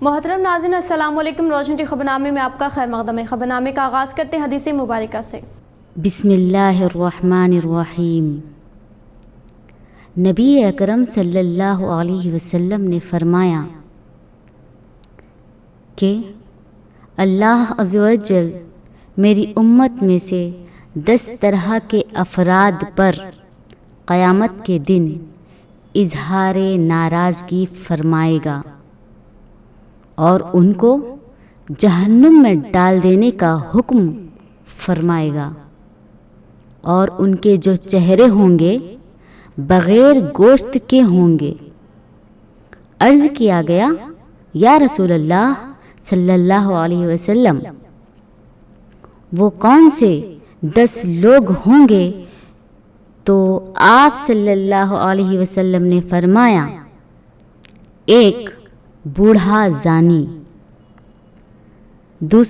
محترم ناظرین السلام علیکم۔ روشن ٹی خبرنامے میں آپ کا خیر مقدم ہے۔ خبرنامے کا آغاز کرتے ہیں حدیث مبارکہ سے۔ بسم اللہ الرحمن الرحیم۔ نبی اکرم صلی اللہ علیہ وسلم نے فرمایا کہ اللہ عز و جل میری امت میں سے 10 طرح کے افراد پر قیامت کے دن اظہار ناراضگی فرمائے گا اور ان کو جہنم میں ڈال دینے کا حکم فرمائے گا، اور ان کے جو چہرے ہوں گے بغیر گوشت کے ہوں گے۔ عرض کیا گیا یا رسول اللہ صلی اللہ علیہ وسلم، وہ کون سے 10 لوگ ہوں گے؟ تو آپ صلی اللہ علیہ وسلم نے فرمایا، 1 بوڑھا زانی، 2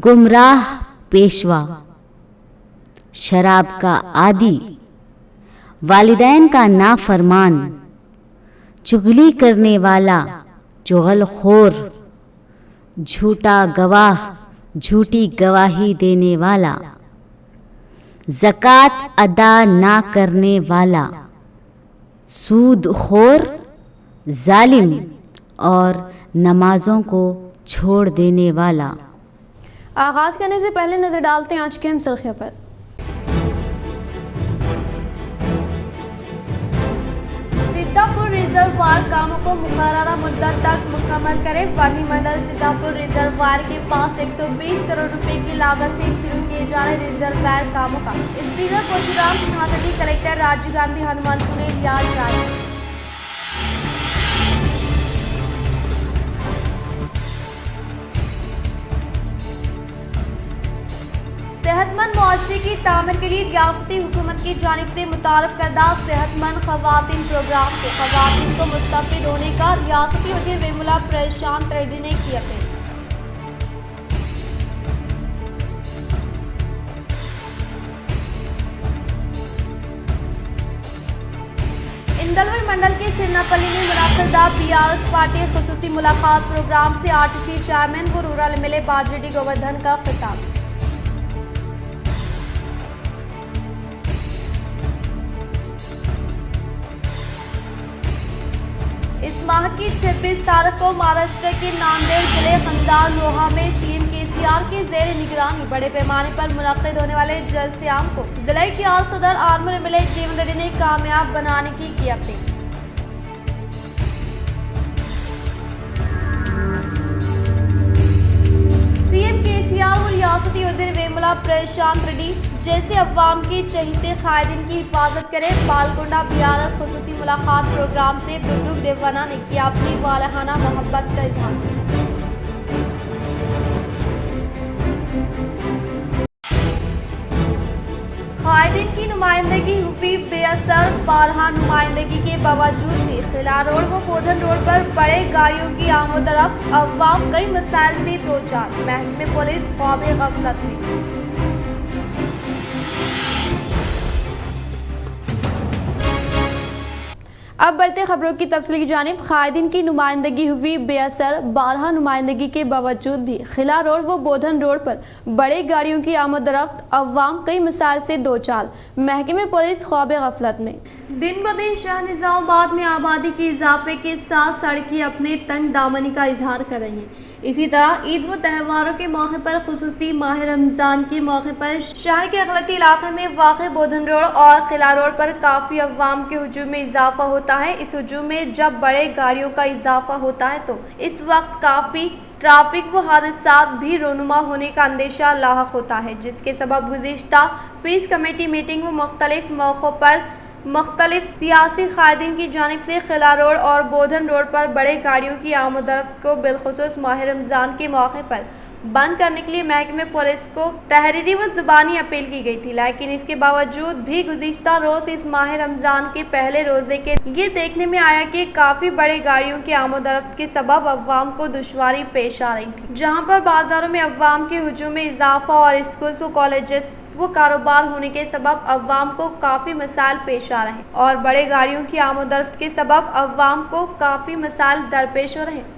گمراہ پیشوا، شراب کا عادی، والدین کا نافرمان، چغلی کرنے والا، چغل خور، جھوٹا گواہ، جھوٹی گواہی دینے والا، زکوٰۃ ادا نہ کرنے والا، سود خور، ظالم اور نمازوں کو چھوڑ دینے والا۔ آغاز کرنے سے پہلے نظر ڈالتے ہیں آج کے اہم سرخیوں پر۔ سیتاپور ریزروار کاموں کو مقررہ مدت تک مکمل کرے۔ وانی منڈل سیتاپور ریزروار کے پاس 120 کروڑ روپے کی لاگت سے شروع کیے جا رہے ریزروار کاموں کا اسپیکر پرشورام سنہاٹی کلکٹر راجیو گاندھی ہنمنتو نے لیا جائزہ۔ صحت مند معاشرے کی تعمیر کے لیے ریاستی حکومت کی جانب سے متعارف کردہ صحت مند خواتین پروگرام سے خواتین کو مستفید ہونے کا ریاستی وزیر ویملا پرشانت ریڈی نے کی اپیل۔ اندلوئی منڈل کے سرناپلی میں منعقدہ BRS پارٹی خصوصی ملاقات پروگرام سے RTC چیئرمین و رورل MLA باجریڈی گووردھن کا خطاب۔ اس ماہ کی 26 تاریخ کو مہاراشٹر کے ناندیڑ ضلع خندار روہا میں CM KCR کے زیر نگرانی بڑے پیمانے پر منعقد ہونے والے جلسیام کو ضلع کے صدر آرمور MLA جیون ریڈی نے کامیاب بنانے کی اپیل۔ CM KCR اور ریاستی وزیر ویملا پرشانت ریڈی جیسے عوام کے چہیتے قائدین کی حفاظت کرے۔ بالکنڈہ BRS خصوصی ملاقات پروگرام سے بزرگ دیوانہ نے کیا اپنی والہانہ محبت کا اظہار۔ قائدین کی نمائندگی ہوئی بے اثر، بارہا نمائندگی کے باوجود بھی خلا روڈ و بودھن روڈ پر بڑے گاڑیوں کی آمد و رفت، عوام کئی مسائل سے دوچار، محکمہ پولیس خواب غفلت میں۔ اب بڑھتے خبروں کی تفصیل کی جانب۔ قائدین کی نمائندگی ہوئی بے اثر، بارہا نمائندگی کے باوجود بھی خلا روڈ و بودھن روڈ پر بڑے گاڑیوں کی آمد و رفت، عوام کئی مسائل سے دوچار، محکمہ پولیس خواب غفلت میں۔ دن بدن شہر نظام آباد میں آبادی کے اضافے کے ساتھ سڑکیں اپنے تنگ دامنی کا اظہار کر رہی ہیں۔ اسی طرح عید و تہواروں کے موقع پر، خصوصی ماہ رمضان کے موقع پر شہر کے اقلیتی علاقے میں واقع بودھن روڈ اور قلعہ روڈ پر کافی عوام کے ہجوم میں اضافہ ہوتا ہے۔ اس ہجوم میں جب بڑے گاڑیوں کا اضافہ ہوتا ہے تو اس وقت کافی ٹریفک و حادثات بھی رونما ہونے کا اندیشہ لاحق ہوتا ہے، جس کے سبب گزشتہ پیس کمیٹی میٹنگ و مختلف موقعوں پر مختلف سیاسی قائدین کی جانب سے قلعہ روڈ اور بودھن روڈ پر بڑے گاڑیوں کی آمد و رفت کو بالخصوص ماہ رمضان کے موقع پر بند کرنے کے لیے محکمہ پولیس کو تحریری و زبانی اپیل کی گئی تھی، لیکن اس کے باوجود بھی گزشتہ روز اس ماہ رمضان کے پہلے روزے کے یہ دیکھنے میں آیا کہ کافی بڑے گاڑیوں کی آمد و رفت کے سبب عوام کو دشواری پیش آ رہی تھی، جہاں پر بازاروں میں عوام کے ہجوم میں اضافہ اور اسکولز و کالجز وہ کاروبار ہونے کے سبب عوام کو کافی مسائل پیش آ رہے ہیں اور بڑے گاڑیوں کی آمد و رفت کے سبب عوام کو کافی مسائل درپیش ہو رہے ہیں۔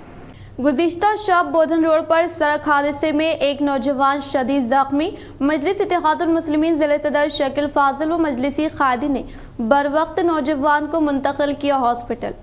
गुज़िश्ता शब बोधन रोड पर सड़क हादसे में एक नौजवान शदीद जख्मी। मजलिस इत्तेहादुल मुस्लिमीन ज़िले सदर शकील फाजिल व मजलिसी कायदी ने बरवक्त नौजवान को मुंतकिल किया हॉस्पिटल।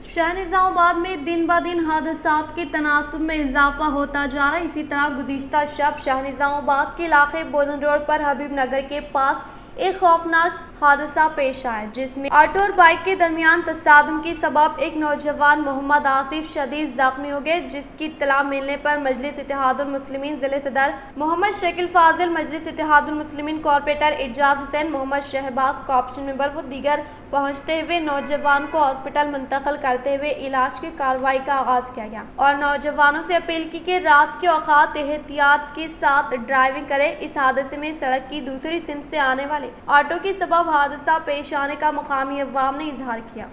शहर निज़ामाबाद में दिन ब दिन हादसात के तनासुब में इजाफा होता जा रहा है। इसी तरह गुज़िश्ता शब शहर निज़ामाबाद के इलाके बोधन रोड पर हबीब नगर के पास एक खौफनाक हादसा पेश आया, जिसमें ऑटो और बाइक के दरमियान तसादुम के सबब एक नौजवान मोहम्मद आसिफ शदीद जख्मी हो गए, जिसकी इत्तला मिलने पर मजलिस इत्तेहादुल मुस्लिमीन ज़िले सदर Mohammed Shakeel Fazil, Majlis Ittehadul Muslimeen corporator Ejaz Hussain, Mohammed Shahbaz corporation member व दीगर पहुंचते हुए नौजवान को हॉस्पिटल मुंतकिल करते हुए इलाज की कार्रवाई का आगाज किया गया और नौजवानों से अपील की कि रात के औकात एहतियात के साथ ड्राइविंग करें। इस हादसे में सड़क की दूसरी सिमत से आने वाले ऑटो के सबब हादसा पेश आने का मुकामी अवाम ने इजहार किया।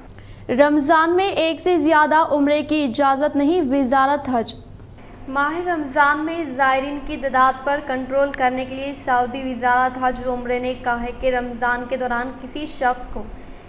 रमजान में एक से ज्यादा उम्रे की इजाजत नहीं, वजारत हज। माह रमजान में ज़ायरीन की तादाद पर कंट्रोल करने के लिए सऊदी वजारत हज व उम्रे ने कहा है कि रमजान के दौरान किसी शख्स को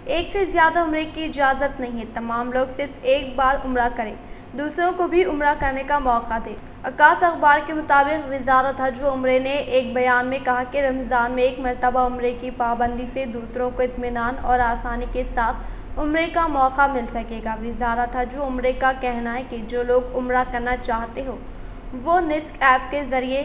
एक से ज्यादा उम्रे की इजाजत नहीं है। तमाम लोग सिर्फ एक बार उम्रा करें, दूसरों को भी उम्रा करने का मौका दें। अक्कास अखबार के मुताबिक वजारत हज व उम्रे ने एक बयान में कहा कि रमज़ान में एक मरतबा उम्रे की पाबंदी से दूसरों को इत्मीनान और आसानी के साथ उम्रे का मौका मिल सकेगा। वजारत हज व उम्रे का कहना है कि जो लोग उम्रा करना चाहते हो वो निस्क ऐप के जरिए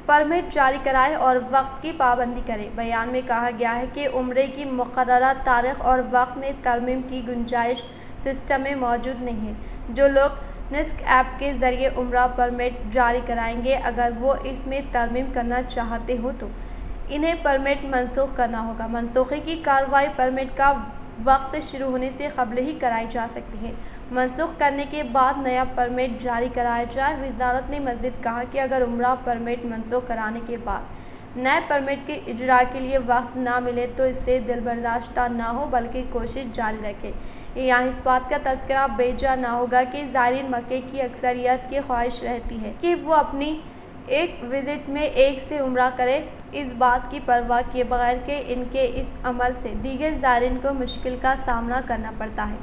परमिट जारी कराए और वक्त की पाबंदी करें। बयान में कहा गया है कि उम्रे की मुकर्ररा तारीख और वक्त में तरमीम की गुंजाइश सिस्टम में मौजूद नहीं है। जो लोग निस्क ऐप के जरिए उम्रा परमिट जारी कराएंगे, अगर वो इसमें तरमीम करना चाहते हो तो इन्हें परमिट मनसूख करना होगा। मनसूखी की कार्रवाई परमिट का वक्त शुरू होने से कबल ही कराई जा सकती है। मनसूख करने के बाद नया परमिट जारी कराया जाए। वजारत ने मज़ीद कहा कि अगर उम्रा परमिट मनसूख कराने के बाद नए परमिट के इजरा के लिए वक्त ना मिले तो इससे दिलबर्दाश्त ना हो, बल्कि कोशिश जारी रखें। यहाँ इस बात का तज़किरा बेजा ना होगा कि ज़ायरीन मक्के की अक्सरियत की ख्वाहिश रहती है कि वो अपनी एक विजिट में एक से उम्रा करे, इस बात की परवाह किए बगैर कि इनके इस अमल से दीगर ज़ायरीन को मुश्किल का सामना करना पड़ता है।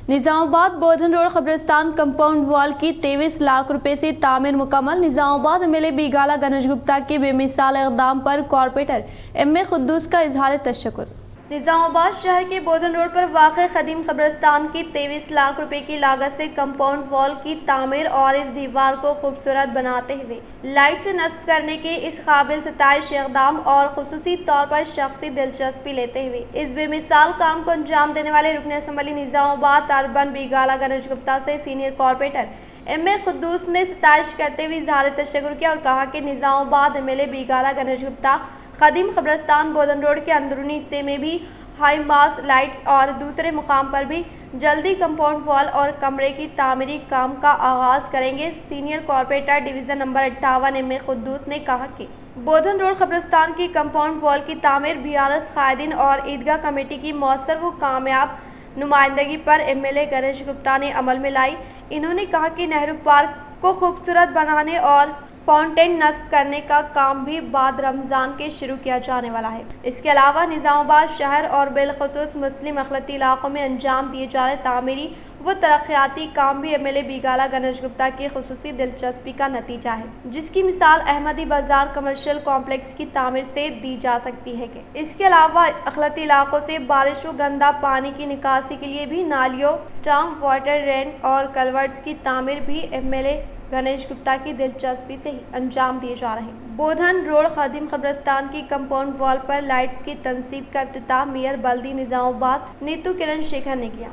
निज़ामाबाद बोधन रोड कब्रिस्तान कंपाउंड वॉल की 23 लाख रुपए से तामीर मुकम्मल। निज़ामाबाद एमएलए बिगाला गणेश गुप्ता के बेमिसाल इक़दाम पर कॉर्पोरेटर एम.ए. खुद्दूस का इजहार तशक्कुर। निज़ामाबाद शहर के बोधन रोड पर वाक़ क़दीम कब्रिस्तान की 23 लाख रुपए की लागत से कंपाउंड वॉल की तामीर और इस दीवार को खूबसूरत बनाते हुए लाइट से नस्ब करने के इस काबिल सताइश इक़दाम और खुसूसी तौर पर शख्सी दिलचस्पी लेते हुए इस बेमिसाल काम को अंजाम देने वाले रुकन असम्बली निज़ामाबाद अर्बन बिगाला गणेश गुप्ता से सीनियर कॉर्पोरेटर एम.ए. खुद्दूस ने सताइश करते हुए इजहार तशक्कुर किया और कहा कि निज़ामाबाद एमएलए बिगाला गणेश गुप्ता कदीम कब्रिस्तान बोधन रोड के अंदरूनी हिस्से में भी हाई मास लाइट्स और दूसरे मुकाम पर भी जल्दी कंपाउंड वॉल और कमरे की तामीरी काम का आगाज करेंगे। Senior corporator division number 58 M A. Khuddus ने कहा कि बोधन रोड कब्रिस्तान की कंपाउंड वॉल की तामीर बीआरएस कायदीन और ईदगाह कमेटी की मौसर व कामयाब नुमाइंदगी पर एमएलए गणेश गुप्ता ने अमल में लाई। इन्होंने कहा कि नेहरू पार्क को खूबसूरत बनाने और फाउंटेन नस्ब करने का काम भी बाद रमज़ान के शुरू किया जाने वाला है। इसके अलावा निज़ामाबाद शहर और बिलखुसूस मुस्लिम अखलती इलाकों में अंजाम दिए जा रहे तामीरी व तरक्याती काम भी एमएलए बिगाला गणेश गुप्ता की खुसूसी दिलचस्पी का नतीजा है, जिसकी मिसाल अहमदी बाजार कमर्शियल कॉम्प्लेक्स की तामीर से दी जा सकती है। इसके अलावा अखलती इलाकों से बारिश व गंदा पानी की निकासी के लिए भी नालियों, स्टॉर्म वाटर ड्रेन और कलवर्ट्स की तामीर भी एमएलए गणेश गुप्ता की दिलचस्पी से ही अंजाम दिए जा रहे हैं। बोधन रोड कदीम कब्रिस्तान की कंपाउंड वॉल पर लाइट्स की तनसीब का इफ्तिताह मेयर बल्दी निज़ामाबाद नीतू किरण शेखर ने किया।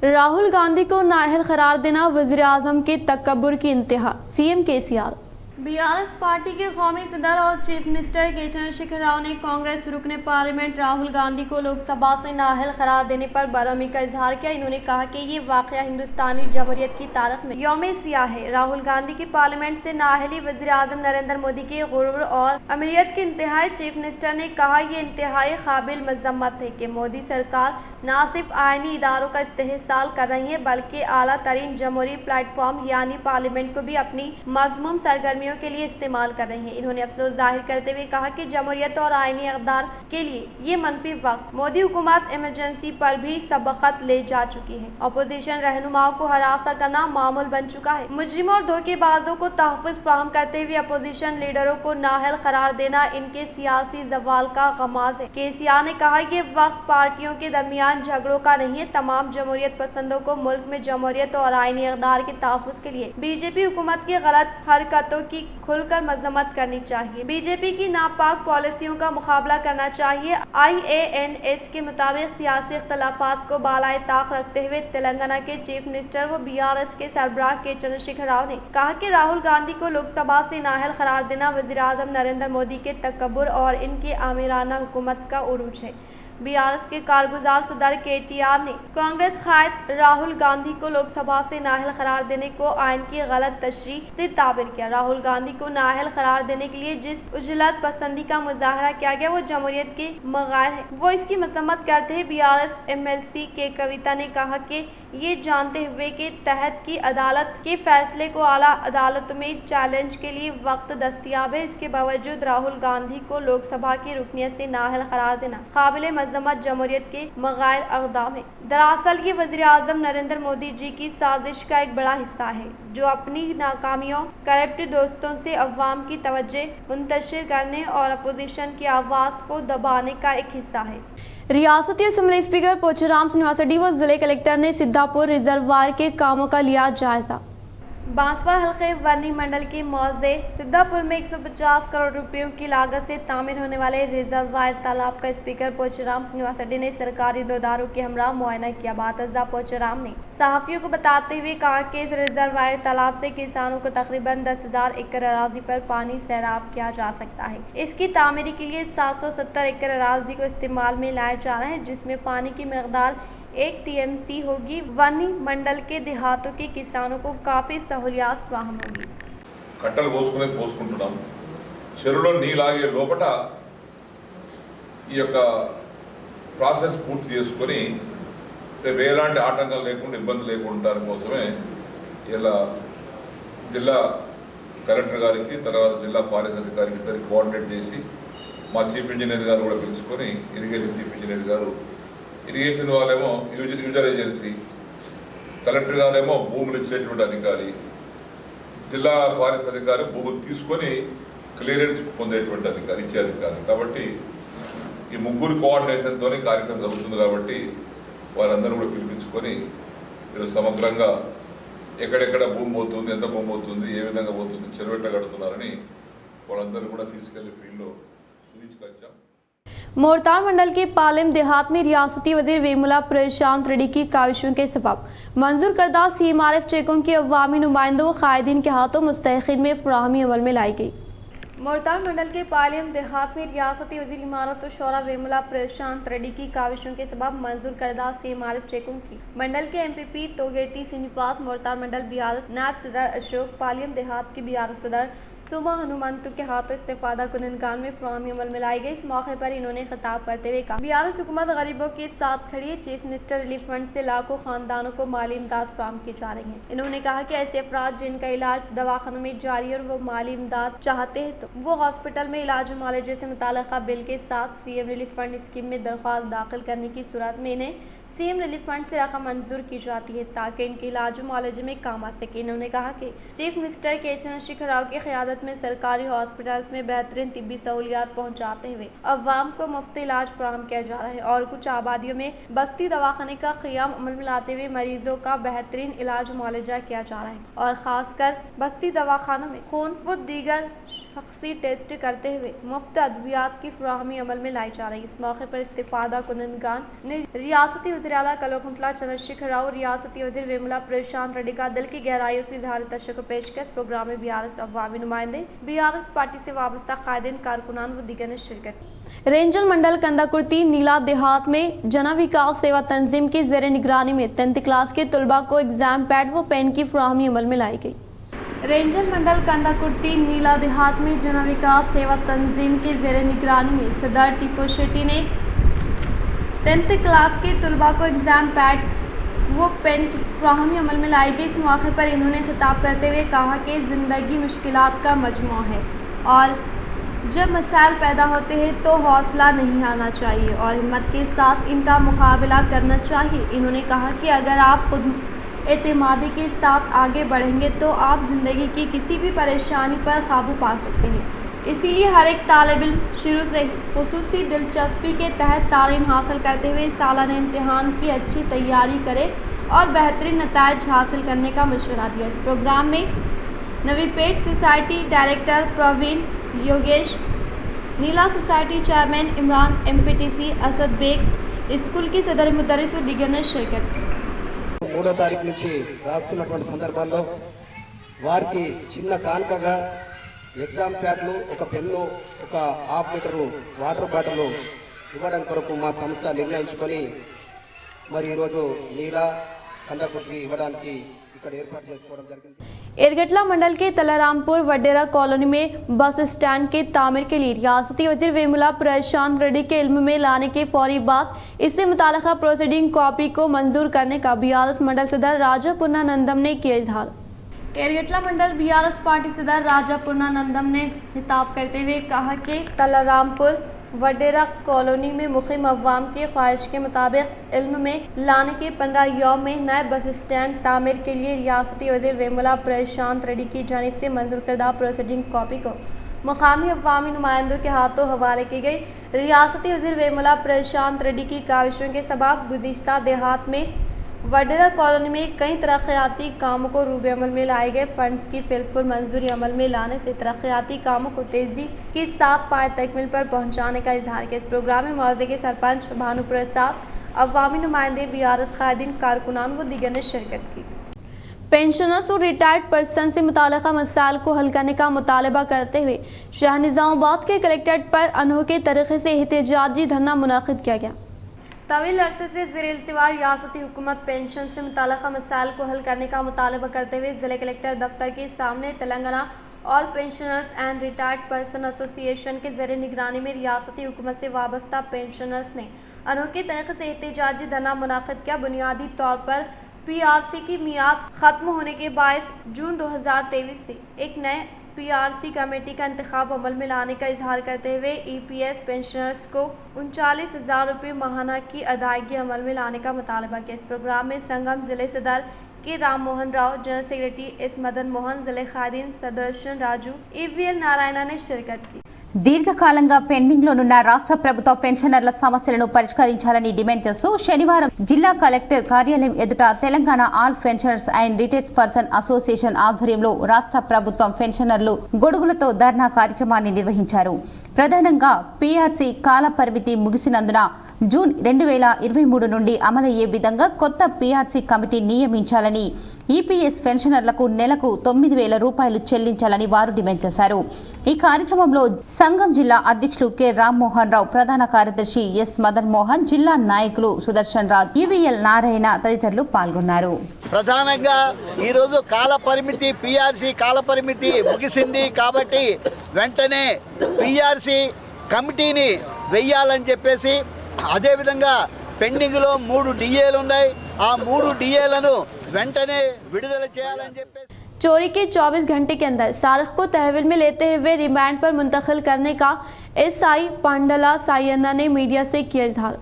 राहुल गांधी को नाअहल करार देना वज़ीर आज़म के तकब्बुर की इंतहा, सीएम केसीआर। बीआरएस पार्टी के कौमी सदर और चीफ मिनिस्टर के चंद्रशेखर राव ने कांग्रेस रुकने पार्लियामेंट राहुल गांधी को लोकसभा से नाअहल करार देने पर बरहमी का इजहार किया। इन्होंने कहा कि ये वाक़या हिंदुस्तानी जमहूरियत की तारीख में यौम सियाह है। राहुल गांधी की पार्लियामेंट से नाअहली वज़ीर आज़म नरेंद्र मोदी के गुरूर और अमीरियत की इंतहाई। चीफ मिनिस्टर ने कहा यह इंतहाई काबिल मज़म्मत है कि मोदी सरकार न सिर्फ आइनी इदारों का इस्तेहसाल कर रही है, बल्कि आला तरीन जमहूरी प्लेटफॉर्म यानी पार्लियामेंट को भी अपनी मज़मूम सरगर्मी سرگرمیوں کے لیے استعمال کر رہے ہیں۔ انہوں نے افسوس ظاہر کرتے ہوئے کہا کہ جمہوریت اور آئینی اقدار کے لیے یہ منفی وقت مودی حکومت ایمرجنسی پر بھی سبقت لے جا چکی ہے۔ اپوزیشن رہنماؤں کو ہراساں کرنا معمول بن چکا ہے۔ مجرموں اور دھوکے بازوں کو تحفظ فراہم کرتے ہوئے اپوزیشن لیڈروں کو نااہل قرار دینا ان کے سیاسی زوال کا غماز ہے۔ KCR نے کہا کہ یہ وقت پارٹیوں کے درمیان جھگڑوں کا نہیں ہے۔ تمام جمہوریت پسندوں کو ملک میں جمہوریت اور آئینی اقدار کے تحفظ کے لیے BJP حکومت کی غلط حرکتوں کی کھل کر مذمت کرنی چاہیے۔ BJP کی ناپاک پالیسیوں کا مقابلہ کرنا چاہیے۔ IANS کے مطابق سیاسی اختلافات کو بالائے طاق رکھتے ہوئے تلنگانہ کے چیف منسٹر و BRS کے سربراہ کے چندرشیکھر راؤ نے کہا کہ راہل گاندھی کو لوک سبھا سے نااہل قرار دینا وزیر اعظم نریندر مودی کے تکبر اور ان کی آمرانہ حکومت کا عروج ہے۔ BRS کے کارگزار صدر KTR نے کانگریس قائد راہل گاندھی کو لوک سبھا سے نااہل قرار دینے کو آئین کی غلط تشریح سے تعبیر کیا۔ راہل گاندھی کو نااہل قرار دینے کے لیے جس عجلت پسندی کا مظاہرہ کیا گیا وہ جمہوریت کے مغائر ہے، وہ اس کی مذمت کرتے ہیں۔ BRS MLC کے کویتا نے کہا کہ یہ جانتے ہوئے کہ تحت کی عدالت کے فیصلے کو اعلیٰ عدالت میں چیلنج کے لیے وقت دستیاب ہے، اس کے باوجود راہل گاندھی کو لوک سبھا کی رکنیت سے نااہل قرار دینا قابل مذمت جمہوریت کے مغائر اقدام ہے۔ دراصل یہ وزیر اعظم نریندر مودی جی کی سازش کا ایک بڑا حصہ ہے، جو اپنی ناکامیوں، کرپٹ دوستوں سے عوام کی توجہ منتشر کرنے اور اپوزیشن کی آواز کو دبانے کا ایک حصہ ہے۔ ریاستی اسمبلی اسپیکر پوچھرام سنیواس ریڈی و ضلع کلکٹر نے سدھاپور ریزروائر کے کاموں کا لیا جائزہ۔ بانسواڑ حلقے ورنی منڈل کے موضع سدھاپور میں 150 کروڑ روپیوں کی لاگت سے تعمیر ہونے والے ریزروائر تالاب کا اسپیکر پوچھرام سنیواس ریڈی نے سرکاری عہدیداروں کے ہمراہ معائنہ کیا۔ بات ازاں پوچھرام نے صحافیوں کو بتاتے ہوئے کہا کہ اس ریزروائر تالاب سے کسانوں کو تقریباً 10,000 ایکڑ اراضی پر پانی سیراب کیا جا سکتا ہے۔ اس کی تعمیر کے لیے 770 ایکڑ اراضی کو استعمال میں لایا جا رہا ہے، جس میں پانی کی مقدار 1 TMC ہوگی۔ ورنی منڈل کے دیہاتوں کے کسانوں کو کافی سہولیات فراہم ہوگی۔ కట్టలు పోసుకుంటున్నాం చెరువులో నీళ్ళు ఆగే లోపట ఈ యొక్క ప్రాసెస్ పూర్తి చేసుకొని రేపు ఎలాంటి ఆటంకాలు లేకుండా ఇబ్బంది లేకుండా కోసమే ఇలా జిల్లా కలెక్టర్ గారికి తర్వాత జిల్లా ఫారెస్ట్ అధికారికి ఇద్దరికి కోఆర్డినేట్ చేసి మా చీఫ్ ఇంజనీర్ గారు కూడా పిలుచుకొని ఇరిగేషన్ చీఫ్ ఇంజనీర్ గారు, ఇరిగేషన్ వాళ్ళేమో యూజర్ ఏజెన్సీ, కలెక్టర్ గారేమో భూములు ఇచ్చేటువంటి అధికారి, జిల్లా ఫారెస్ట్ అధికారి భూములు తీసుకొని క్లియరెన్స్ పొందేటువంటి అధికారి, ఇచ్చే అధికారి. కాబట్టి ఈ ముగ్గురు కోఆర్డినేషన్తో కార్యక్రమం జరుగుతుంది. కాబట్టి వారందరూ కూడా పిలిపించుకొని మీరు సమగ్రంగా ఎక్కడెక్కడ భూమి పోతుంది, ఎంత భూమి పోతుంది, ఏ విధంగా పోతుంది, చెరువు ఎట్లా కడుతున్నారని వాళ్ళందరూ కూడా తీసుకెళ్లి ఫీల్డ్లో చూపించుకొచ్చాం. मोरतार मंडल के पालेम देहात में रियासती वजीर वेमुला प्रशांत रेड्डी की काविशों के सबब मंजूर करदा CMRF चेकों के अवामी नुमाइंदों कायदीन के हाथों मुस्तहिकीन में फराहमी अमल में लाई गई। मोरतार मंडल के पालेम देहात में रियासती वजीर इमारत और शौरा वेमुला प्रशांत रेड्डी की काविशों के सबब मंजूर करदा CMRF चेकों की मंडल के MPP तोगेटी श्रीनिवास, मोरतार मंडल BRS नायब सदर अशोक, पालेम देहात की BRS सदर सुमा हनुमंतु के हाथों इस्तेफादा कुननगान में फराहमी अमल में लाई गई। इस मौके पर इन्होंने खिताब करते हुए कहा, BRS हुकूमत गरीबों के साथ खड़ी है। चीफ मिनिस्टर रिलीफ फंड से लाखों खानदानों को माली इमदाद फराहम की जा रही है। इन्होंने कहा कि ऐसे अफराद जिनका इलाज दवाखानों में जारी और वो माली इमदाद चाहते हैं तो वो हॉस्पिटल में इलाज मुआलजे से मुताल्लिक़ा बिल के साथ CM रिलीफ फंड स्कीम में दरख्वास्त दाखिल करने की सूरत में इन्हें CM रिलीफ फंड से रकम मंजूर की जाती है ताकि इनके इलाज मुआलजे में काम आ सके। इन्होंने कहा कि चीफ मिनिस्टर के चंद्रशेखर राव की क़यादत में सरकारी हॉस्पिटल्स में बेहतरीन तिब्बी सहूलियात पहुँचाते हुए अवाम को मुफ्त इलाज फराहम किया जा रहा है और कुछ आबादियों में बस्ती दवाखाने का क़याम अमल में लाते हुए मरीजों का बेहतरीन इलाज मुआलजा किया जा रहा है और ख़ासकर बस्ती दवाखानों में खून व दीगर शख्सी टेस्ट करते हुए मुफ्त अद्वियात की फराहमी अमल में लाई जा रही है। इस मौके पर इस्तिफादा कुननगान ने रियासती वज़ीर आला कलकुंतला चंद्रशेखर राव, रियासती वज़ीर वेमुला प्रशांत रेड्डी का दिल की गहराइयों से इज़हार तशक्कुर पेश किया। इस प्रोग्राम में BRS अवामी नुमाइंदे, BRS पार्टी से वाबस्ता कायदीन, कारकुनान व दीगर ने शिरकत। रेंजल मंडल कंदाकुर्ती नीला देहात में जन विकास सेवा तंजीम की ज़ेर निगरानी में 10th क्लास के तलबा को एग्जाम पैड व पेन की फराहमी अमल में लाई गई। रेंजल मंडल कंदाकुर्ती नीला देहात में जन विकास सेवा तंजीम के ज़ेर निगरानी में सदर टीपू शेट्टी ने 10th क्लास के तलबा को एग्जाम पैड वो पेन की फ्राहमी अमल में लाई गई। इस मौके पर इन्होंने खिताब करते हुए कहा कि ज़िंदगी मुश्किलात का मजमू है और जब मसाइल पैदा होते हैं तो हौसला नहीं आना चाहिए और हिम्मत के साथ इनका मुकाबला करना चाहिए। इन्होंने कहा कि अगर आप खुद एतमादी के साथ आगे बढ़ेंगे तो आप ज़िंदगी की किसी भी परेशानी पर काबू पा सकते हैं। इसीलिए हर एक तालिब इल्म शुरू से खुसूसी दिलचस्पी के तहत तालीम हासिल करते हुए सालाना इम्तिहान की अच्छी तैयारी करे और बेहतरीन नताइज हासिल करने का मशवरा दिया। इस प्रोग्राम में Navipet society director Praveen Yogesh, Neela society chairman Imran, MPTC Asad Baig, school की सदर मुदर्रिस व दीगर ने शिरकत की। 3వ తారీఖు నుంచి రాస్తున్నటువంటి సందర్భాల్లో వారికి చిన్న కానుకగా ఎగ్జామ్ ప్యాడ్లు, ఒక పెన్ను, ఒక హాఫ్ లీటరు వాటర్ బాటిల్ ఇవ్వడం కొరకు మా సంస్థ నిర్ణయించుకొని మరి ఈరోజు నీలా కందకుర్తి ఇవ్వడానికి ఇక్కడ ఏర్పాటు చేసుకోవడం జరిగింది। एरगटला मंडल के तलारामपुर वडेरा कॉलोनी में बस स्टैंड के तामीर के लिए रियासती वजीर वेमुला प्रशांत रेड्डी के इल्म में लाने के फौरी बाद इससे मुताल्लिका प्रोसीडिंग कॉपी को मंजूर करने का BRS मंडल सदर राजा पूर्णानंदम ने किया इजहार। एरगटला मंडल BRS पार्टी सदर राजा पूर्णानंदम ने खिताब करते हुए कहा कि तलारामपुर वडेरा कॉलोनी में मुक़ीम अवाम की ख्वाहिश के मुताबिक इल्म में लाने के 15 यौम में नए बस स्टैंड तामीर के लिए रियासती वज़ीर वेमुला प्रशांत रेड्डी की जानिब से मंजूर करदा प्रोसीडिंग कॉपी को मुकामी अवामी नुमाइंदों के हाथों हवाले की गई। रियासती वज़ीर वेमुला प्रशांत रेड्डी की काविशों के सबब गुज़िश्ता देहात में वडेरा कॉलोनी में कई तरक्याती कामों को रूबे अमल में लाए गए। फंड्स की फिलफुल मंजूरी अमल में लाने से तरक्याती कामों को तेजी के साथ पाए तकमील पर पहुंचाने का इजहार किया। इस प्रोग्राम में मौजूद के सरपंच भानु प्रसाद, अवामी नुमाइंदे, BRS कायदीन, कारकुनान व दीगर ने शिरकत की। पेंशनर्स और रिटायर्ड पर्सन से मुताल्लिका मसाइल को हल करने का मुतालबा करते हुए शाह निज़ामाबाद के कलेक्ट्रेट पर अनोखे तरीके से एहतजाजी धरना मुनाकिद किया गया। तवील अरसे से ज़ेर-इल्तिवा रियासती हुकूमत पेंशन से मुताल्लिका मसाइल को हल करने का मुतालबा करते हुए ज़िले कलेक्टर दफ्तर के सामने Telangana all pensioners and retired person association के ज़रिए निगरानी में रियासती हुकूमत से वाबस्ता पेंशनर्स ने अनोखे तरीके से एहतजाजी धरना मुनाकिद किया। बुनियादी तौर पर PRC की मियाद ख़त्म होने के बायस जून 2023 से एक नए PRC कमेटी का इंतखाब अमल में लाने का इजहार करते हुए EPS पेंशनर्स को 39,000 रुपये माहाना की अदायगी अमल में लाने का मुतालबा किया। इस प्रोग्राम में संगम जिले सदर के Ram Mohan Rao, general secretary S Madan Mohan, जिले खादीन सदर्शन राजू, EVL नारायण ने शिरकत की। దీర్ఘకాలంగా పెండింగ్లోనున్న రాష్ట్ర ప్రభుత్వ పెన్షనర్ల సమస్యలను పరిష్కరించాలని డిమాండ్ చేస్తూ శనివారం జిల్లా కలెక్టర్ కార్యాలయం ఎదుట Telangana all pensioners and retired person association ఆధ్వర్యంలో రాష్ట్ర ప్రభుత్వం పెన్షనర్లు గొడుగులతో ధర్నా కార్యక్రమాన్ని నిర్వహించారు। ప్రధానంగా PRC కాల పరిమితి ముగిసినందున జూన్ 2023 నుండి అమలయ్యే విధంగా కొత్త PRC కమిటీ నియమించాలని, EPS పెన్షనర్లకు నెలకు 9,000 రూపాయలు చెల్లించాలని వారు డిమాండ్ చేశారు। ఈ కార్యక్రమంలో సంఘం జిల్లా అధ్యక్షులు కె రామ్ మోహన్ రావు, ప్రధాన కార్యదర్శి S మదన్ మోహన్, జిల్లా నాయకులు సుదర్శన్ రాజ్, EVL నారాయణ తదితరులు పాల్గొన్నారు। ప్రధానంగా ఈరోజు కాల పరిమితి PRC కాల పరిమితి ముగిసింది కాబట్టి వెంటనే PRC కమిటీని వెయ్యాలని చెప్పేసి, అదేవిధంగా పెండింగ్లో 3 DAలు ఉన్నాయి, ఆ 3 DAలను వెంటనే విడుదల చేయాలని చెప్పేసి चोरी के 24 घंटे के अंदर सारिक को तहवील में लेते हुए रिमांड पर मुंतकिल करने का SI पांडला सायन्ना ने मीडिया से किया इजहार।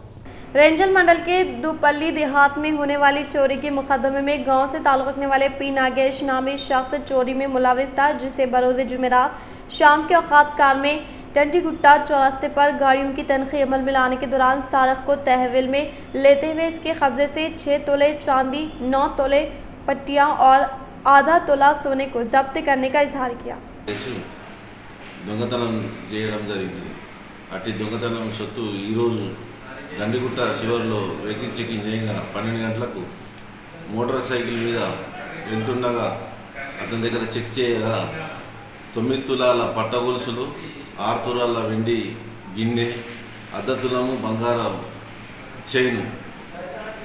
रेंजल मंडल के दुपल्ली देहात में होने वाली चोरी के मुकदमे में गांव से ताल्लुक़ रखने वाले P नागेश नामी शख्स चोरी में मुलविस था, जिसे बरोज़ जुमेरात शाम के औकात कार में टंडीगुट्टा चौरास्ते पर गाड़ियों की तनख़ी अमल में लाने के दौरान सारिक को तहवील में लेते हुए इसके कब्जे से 6 तोले चांदी, 9 तोले पट्टियाँ और आधा तोला सोने को जब्त करने का इजहार किया। దొంగతనం చేయడం జరిగింది। అట్టి దొంగతనం సొత్తు ఈరోజు గండిగుట్ట శివర్లో వెహికల్ చెకింగ్ చేయగా 12 గంటలకు మోటార్ సైకిల్ మీద వెళ్తుండగా అతని దగ్గర చెక్ చేయగా 9 తులాల పట్ట గొలుసులు, 6 తులాల వెండి గిన్నె, అర్ధ తులము బంగారం చైను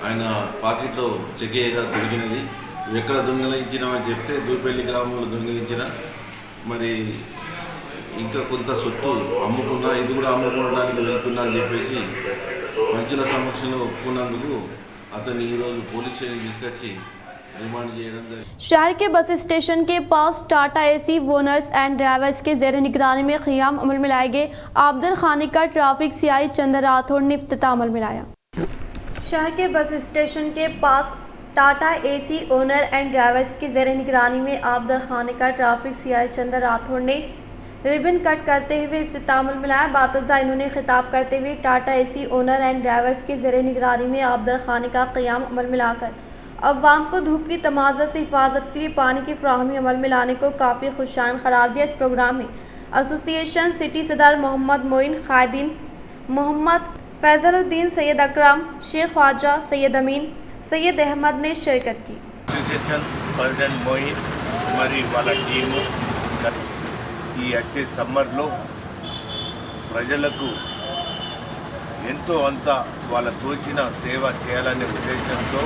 ఆయన పాకెట్లో చెక్ చేయగా దొరికినది। ఎక్కడ దొంగిలించినామని చెప్తే దూపల్లి గ్రామంలో దొంగిలించిన, మరి ఇంకా కొంత సొత్తు అమ్ముకున్నా, ఇది కూడా అమ్ముకోవడానికి వెళ్తున్నా అని చెప్పేసి పంచుల సమక్షంలో ఒప్పుకున్నందుకు అతన్ని ఈరోజు పోలీస్ స్టేషన్ తీసుకొచ్చి రిమాండ్ చేయడం జరిగింది. शहर के बस स्टेशन के पास Tata AC owners and drivers के जेर निगरानी में क़याम अमल में लाए गए आबदर खाने का ट्रैफिक सीआई चंद्र राठौड़ ने इफ्तिताह अमल में लाया। शहर के बस स्टेशन के पास Tata AC owner and drivers की जेर निगरानी में आबदर खाने का ट्रैफिक सीआई चंद्र राठौड़ ने रिबन कट करते हुए इफ्तिताह अमल में लाया। बातजा इन्होंने खिताब करते हुए Tata AC owner and drivers की जेर निगरानी में आबदर खाने का क़याम अमल में लाकर अवाम को धूप की तमाज़ा से हिफाजत के लिए पानी की फ्राहमी अमल में लाने को काफ़ी खुशाइन करार दिया। इस प्रोग्राम में एसोसिएशन सिटी सदर मोहम्मद मोइन, कायदीन मोहम्मद फैजलुद्दीन, सैयद अकरम, शेख ख्वाजा, सैयद अमीन, सैयद अहमद ने शिरकत की। అసోసియేషన్ ప్రెసిడెంట్ మోయిన్ మరి వాళ్ళ టీము ఈ వచ్చే సమ్మర్లో ప్రజలకు ఎంతో అంత వాళ్ళ తోచిన సేవ చేయాలనే ఉద్దేశంతో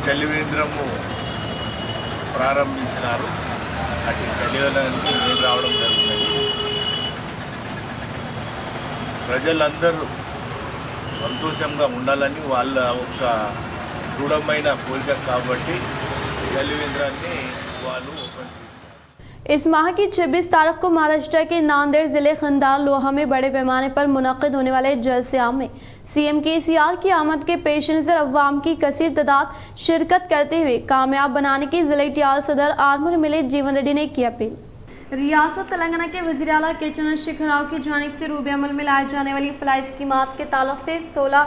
చలివేంద్రము ప్రారంభించినారు. అటు చలివేంద్రానికి నేను రావడం జరుగుతుంది. ప్రజలందరూ సంతోషంగా ఉండాలని వాళ్ళ ఒక దృఢమైన కోరిక కాబట్టి చలివేంద్రాన్ని వాళ్ళు ఓపెన్ చేశారు. इस माह की 26 तारीख को महाराष्ट्र के नांदेड़ जिले खंडार लोहा में बड़े पैमाने पर मुनक़िद होने वाले जलसे आम में सीएम केसीआर की आमद के पेश नज़र अवाम की कसीर तादाद शिरकत करते हुए कामयाब बनाने की ज़िले टीआर सदर आर्मर मिले जीवन रेड्डी ने की अपील। रियासत तेलंगाना के वज़ीर आला के चंद्रशेखर राव की जानिब से रूबे अमल में लाए जाने वाली फलाई स्कीमात के ताल्लुक से 16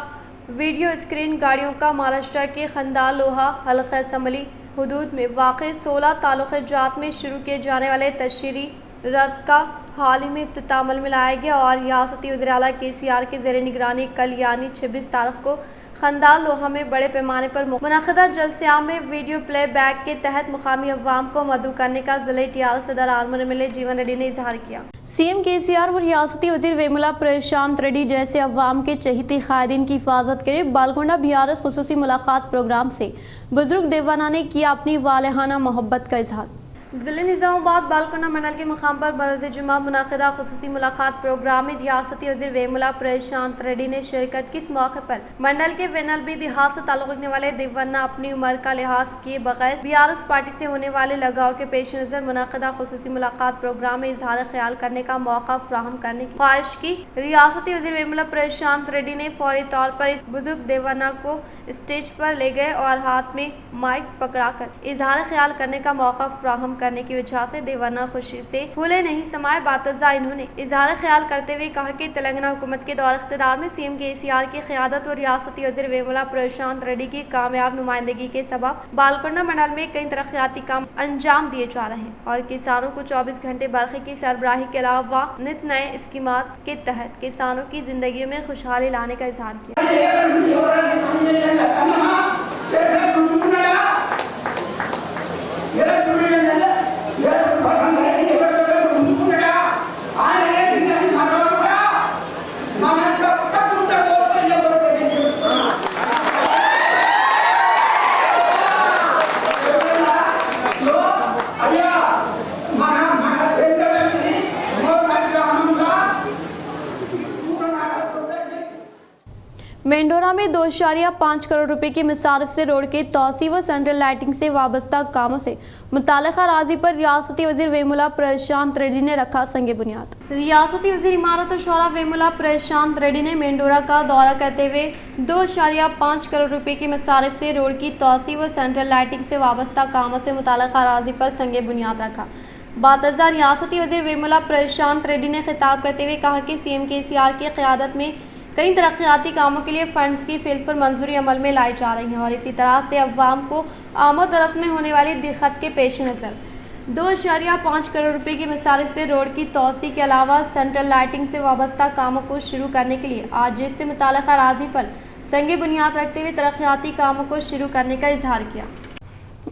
वीडियो स्क्रीन गाड़ियों का महाराष्ट्र के खंडार लोहा हल्का असम्बली हुदूद में वाक़ 16 तालुक़ जात में शुरू किए जाने वाले तशहीरी रथ का हाल ही में इफ्तिताह अमल में लाया गया और रियासती वज़ीर आला केसीआर के ज़ेर निगरानी कल यानी 26 तारीख को खंडार लोहा में बड़े पैमाने पर मुनक़दा जलसे-आम में वीडियो प्ले बैक के तहत मुकामी अवाम को मदऊ करने का ज़िले टीआर सदर आर्मर मिले जीवन रेड्डी ने इजहार किया। सीएम केसीआर व रियासती वज़ीर वेमुला प्रशांत रेड्डी जैसे अवाम के चहीते कायदीन की हिफाजत के लिए बालकोंडा बीआरएस खुसूसी मुलाकात प्रोग्राम से बुजुर्ग देवाना ने किया अपनी वालहाना मोहब्बत का इजहार। ज़िले निज़ामाबाद बालकोंडा मंडल के मुकाम पर बरोज़ जुमा मुनक़दा खुसूसी मुलाकात प्रोग्राम में रियासती वज़ीर वेमुला प्रशांत रेड्डी ने शिरकत की। इस मौके पर मंडल के वेनलबी देहात से ताल्लुक़ रखने वाले देवाना अपनी उम्र का लिहाज किए बगैर बीआरएस पार्टी से होने वाले लगाव के पेश नज़र मुनक़दा खुसूसी मुलाकात प्रोग्राम में इजहार ख्याल करने का मौका फ्राहम करने की ख्वाहिश की। रियासती वज़ीर वेमुला प्रशांत रेड्डी ने फौरी तौर पर इस बुजुर्ग देवाना को स्टेज पर ले गए और हाथ में माइक पकड़ाकर इजहार ख्याल करने का मौका फ्राहम करने की वजह से देवाना खुशी से फूले नहीं समाये। बातजा इन्होंने इजहार ख्याल करते हुए कहा कि तेलंगाना हुकूमत के दौर इख्तियार में सीएम केसीआर की क़यादत और रियासती वज़ीर वेमुला प्रशांत रेड्डी की कामयाब नुमाइंदगी के सबब बालकोंडा मंडल में कई तरक्याती काम अंजाम दिए जा रहे हैं और किसानों को 24 घंटे बरखे की सरबराही के अलावा नित नए स्कीमात के तहत किसानों की जिंदगी में खुशहाली लाने का इजहार किया। मेंढोरा में 2.5 करोड़ रुपए की मिसारफ से रोड के तोसी व सेंट्रल लाइटिंग से वाबस्ता कामों से मुतालिका राजी पर रियासती वज़ीर वेमुला प्रशांत रेड्डी ने रखा संगे बुनियाद। रियासती वज़ीर इमारत और शौरा वेमुला प्रशांत रेड्डी ने मेंढोरा का दौरा करते हुए 2.5 करोड़ रुपए की मिसारफ से रोड की तोसी व सेंट्रल लाइटिंग से वाबस्ता कामों से मुतालिका राजी पर संगे बुनियाद रखा। बातजा रियासती वज़ीर वेमुला प्रशांत रेड्डी ने खिताब करते हुए कहा कि सीएम केसीआर की क़यादत में कई तरक्याती कामों के लिए फंड्स की फिल पर मंजूरी अमल में लाई जा रही है और इसी तरह से अवाम को आमद रफ्त में होने वाली दिक्कत के पेश नज़र 2.5 करोड़ रुपए की मिसारफ से रोड की तोसी के अलावा सेंट्रल लाइटिंग से वाबस्ता कामों को शुरू करने के लिए आज जिससे मुतालिका राजी पर संगे बुनियाद रखते हुए तरक्याती कामों को शुरू करने का इजहार किया।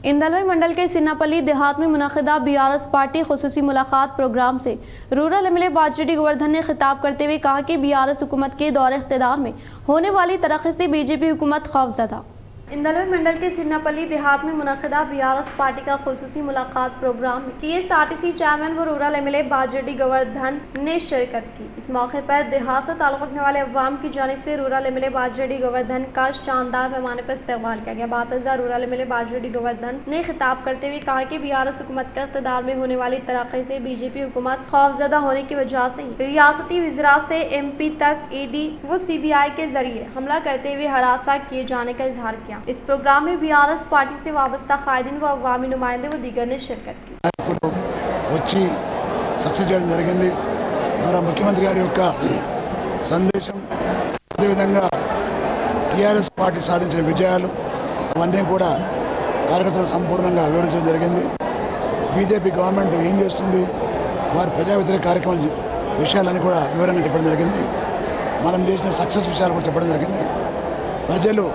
इंदलवई मंडल के सिन्नापल्ली देहात में मुनक़दा बीआरएस पार्टी खुसूसी मुलाकात प्रोग्राम से रूरल एमएलए बाजरेड्डी गोवर्धन ने खिताब करते हुए कहा कि बीआरएस हुकूमत के दौर इख्तियार में होने वाली तरक्की से बीजेपी हुकूमत खौफज़दा। इंदलवे मंडल के सिन्नापल्ली देहात में मुनक़िदा बीआरएस पार्टी का खुसूसी मुलाकात प्रोग्राम में टीएसआरटीसी चेयरमैन व रूरल एमएलए बाजरेड्डी गोवर्धन ने शिरकत की। इस मौके पर देहात से ताल्लुक़ रखने वाले अवाम की जानिब से रूरल एमएलए बाजरेड्डी गोवर्धन का शानदार पैमाने पर इस्तकबाल किया गया। बातज़ा रूरल एमएलए बाजरेड्डी गोवर्धन ने खिताब करते हुए कहा कि बीआरएस हुकूमत का इक़्तिदार में होने वाली तरक्की से बीजेपी हुकूमत खौफज़दा होने की वजह से रियासती वज़रा से एमपी तक ईडी व सीबीआई के जरिए हमला करते हुए हरासा किए जाने का इजहार किया। इस प्रोग्राम में बीआरएस पार्टी से वाबस्ता कायदीन व अवामी नुमाइंदे व दीगर ने शिरकत की। వచ్చి సక్సెస్ చేయడం జరిగింది। గౌరవ ముఖ్యమంత్రి గారి యొక్క సందేశం, అదేవిధంగా టీఆర్ఎస్ పార్టీ సాధించిన విజయాలు అవన్నీ కూడా కార్యకర్తలకు సంపూర్ణంగా వివరించడం జరిగింది। బీజేపీ గవర్నమెంట్ ఏం చేస్తుంది, వారి ప్రజా వ్యతిరేక కార్యక్రమాల విషయాలన్నీ కూడా వివరంగా చెప్పడం జరిగింది। మనం చేసిన సక్సెస్ విషయాలు కూడా చెప్పడం జరిగింది। ప్రజలు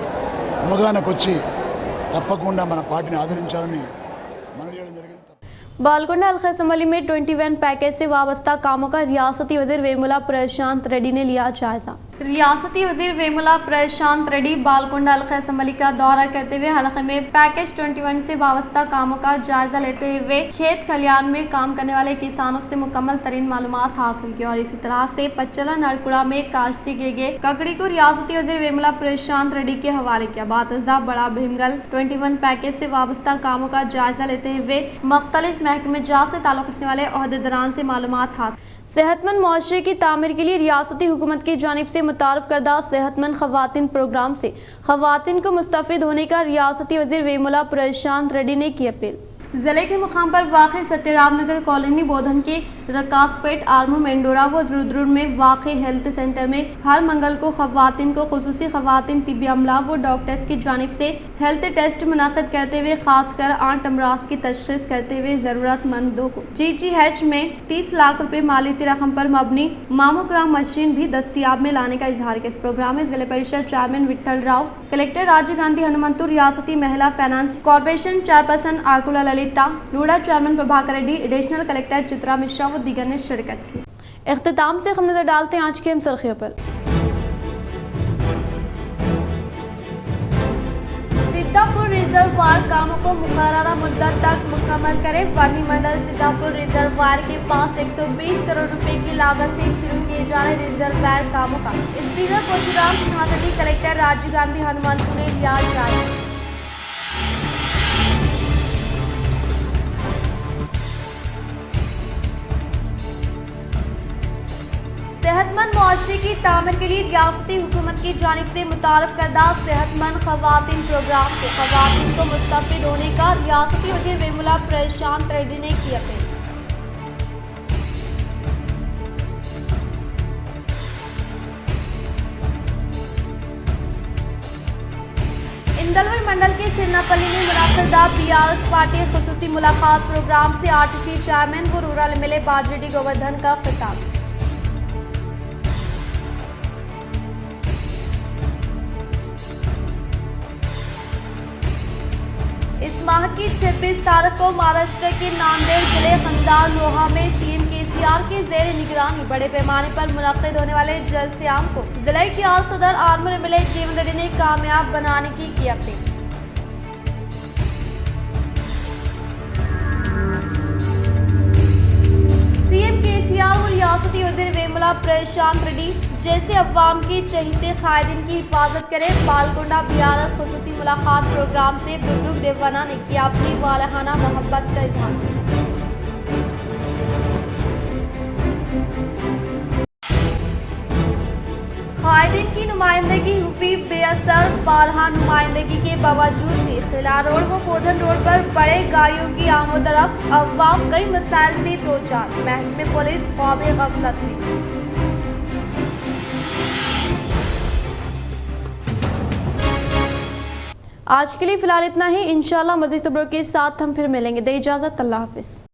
అవగాహనకు వచ్చి తప్పకుండా మన పార్టీని ఆదరించాలని మనం చేయడం జరిగింది। बालकोंडा हल्का असम्बली में 21 पैकेज से वाबस्ता कामों का रियासती वजीर वेमुला प्रशांत रेड्डी ने लिया जायजा। रियासती वजीर वेमुला प्रशांत रेड्डी बालकोंडा हल्का असम्बली का दौरा करते हुए हल्के में पैकेज 21 से वाबस्ता कामों का जायजा लेते हुए खेत खलियान में काम करने वाले किसानों से मुकम्मल तरीन मालूमात हासिल की और इसी तरह से पच्चला नरकुड़ा में काश्ती किए गए ककड़ी को रियासती वजीर वेमुला प्रशांत रेड्डी के हवाले किया। बातज़ा बड़ा भीमगल 21 पैकेज से वाबस्ता कामों का जायजा लेते हुए मुख्तलिफ महकमे जात से ताल्लुक़ रखने वाले ओहदेदारान से मालूमात हासिल। सेहतमंद मुआशरे की तामीर के लिए रियासती हुकूमत की जानिब से मुतारफ करदा सेहतमंद खवातीन प्रोग्राम से खवातीन को मुस्तफ़िद होने का रियासती वजीर वेमुला प्रशांत रेड्डी ने की अपील। जिले के मुकाम पर वाक़ सत्यराम नगर कॉलोनी बोधन के रकासपेट आर्मूर मेंडोरा व रुद्रुर में वाक़ हेल्थ सेंटर में हर मंगल को खवातीन को खुसूसी खवातीन तिब्बी अमला व डॉक्टर्स की जानिब से हेल्थ टेस्ट मुनाक़िद करते हुए खासकर 8 अमराज की तशख़ीस करते हुए ज़रूरतमंदों को GGH में 30 लाख रुपए माली रकम पर मबनी मामोग्राम मशीन भी दस्तियाब में लाने का इजहार किया। इस प्रोग्राम में जिला परिषद चेयरमैन विट्ठल राव, कलेक्टर राजीव गांधी हनुमंतु, रियासती महिला finance corporation chairperson Akula Lalitha, LUDA chairman Prabhakar Reddy, additional collector Chitra Mishra व दीगर ने शिरकत की। इख्तिताम से हम नजर डालते हैं आज की हम सुर्खियों पर। सीतापुर रिजर्वायर कामों को मुकर्ररा मुद्दत तक मुकम्मल करे। वानी मंडल सीतापुर रिजर्वायर के पास 120 करोड़ रुपए की लागत से शुरू किए जा रहे रिजर्वायर कामों का स्पीकर कोचुराम सिन्हा, कलेक्टर राजीव गांधी हनुमंतु ने लिया जायजा। सेहतमंद मुआशरे की तामीर के लिए रियासती हुकूमत की जानिब से मुतारफ करदा सेहतमंद खवातीन प्रोग्राम से खवातीन को मुस्तफ़िद होने का रियासती वज़ीर वेमुला प्रशांत रेड्डी ने की अपील। इंदलवे मंडल के सिन्नापल्ली में मुनक़िदा बीआरएस पार्टी खुसूसी मुलाकात प्रोग्राम से आरटीसी चेयरमैन व रूरल एमएलए बाजरेड्डी गोवर्धन का खिताब। इस माह की 26 तारीख को महाराष्ट्र के नांदेड़ जिले खंडार लोहा में सीएम केसीआर के ज़ेर निगरानी बड़े पैमाने पर मुनक़िद होने वाले जलसे-आम को जिले के आल सदर आर्मर एमएलए जीवन रेड्डी ने कामयाब बनाने की अपील। सीएम केसीआर और रियासती वज़ीर वेमुला प्रशांत रेड्डी जैसे अवाम की चहीते कायदीन की हिफाजत करे। बालकोंडा बीआरएस खुसूसी मुलाकात प्रोग्राम से बुजुर्ग देवाना ने किया अपनी वालहाना मोहब्बत का इजहार। कायदीन की नुमाइंदगी हुई बेअसर। बारहा नुमाइंदगी के बावजूद भी खिला रोड व बोधन रोड पर बड़े गाड़ियों की आमोदरफ्त, अवाम कई मसाइल से दो चार। महकमे पुलिस ख्वाब गफलत में। आज के लिए फिलहाल इतना ही। इंशाल्लाह मज़ीद खबरों के साथ हम फिर मिलेंगे। दे इजाज़त, अल्लाह हाफिज़।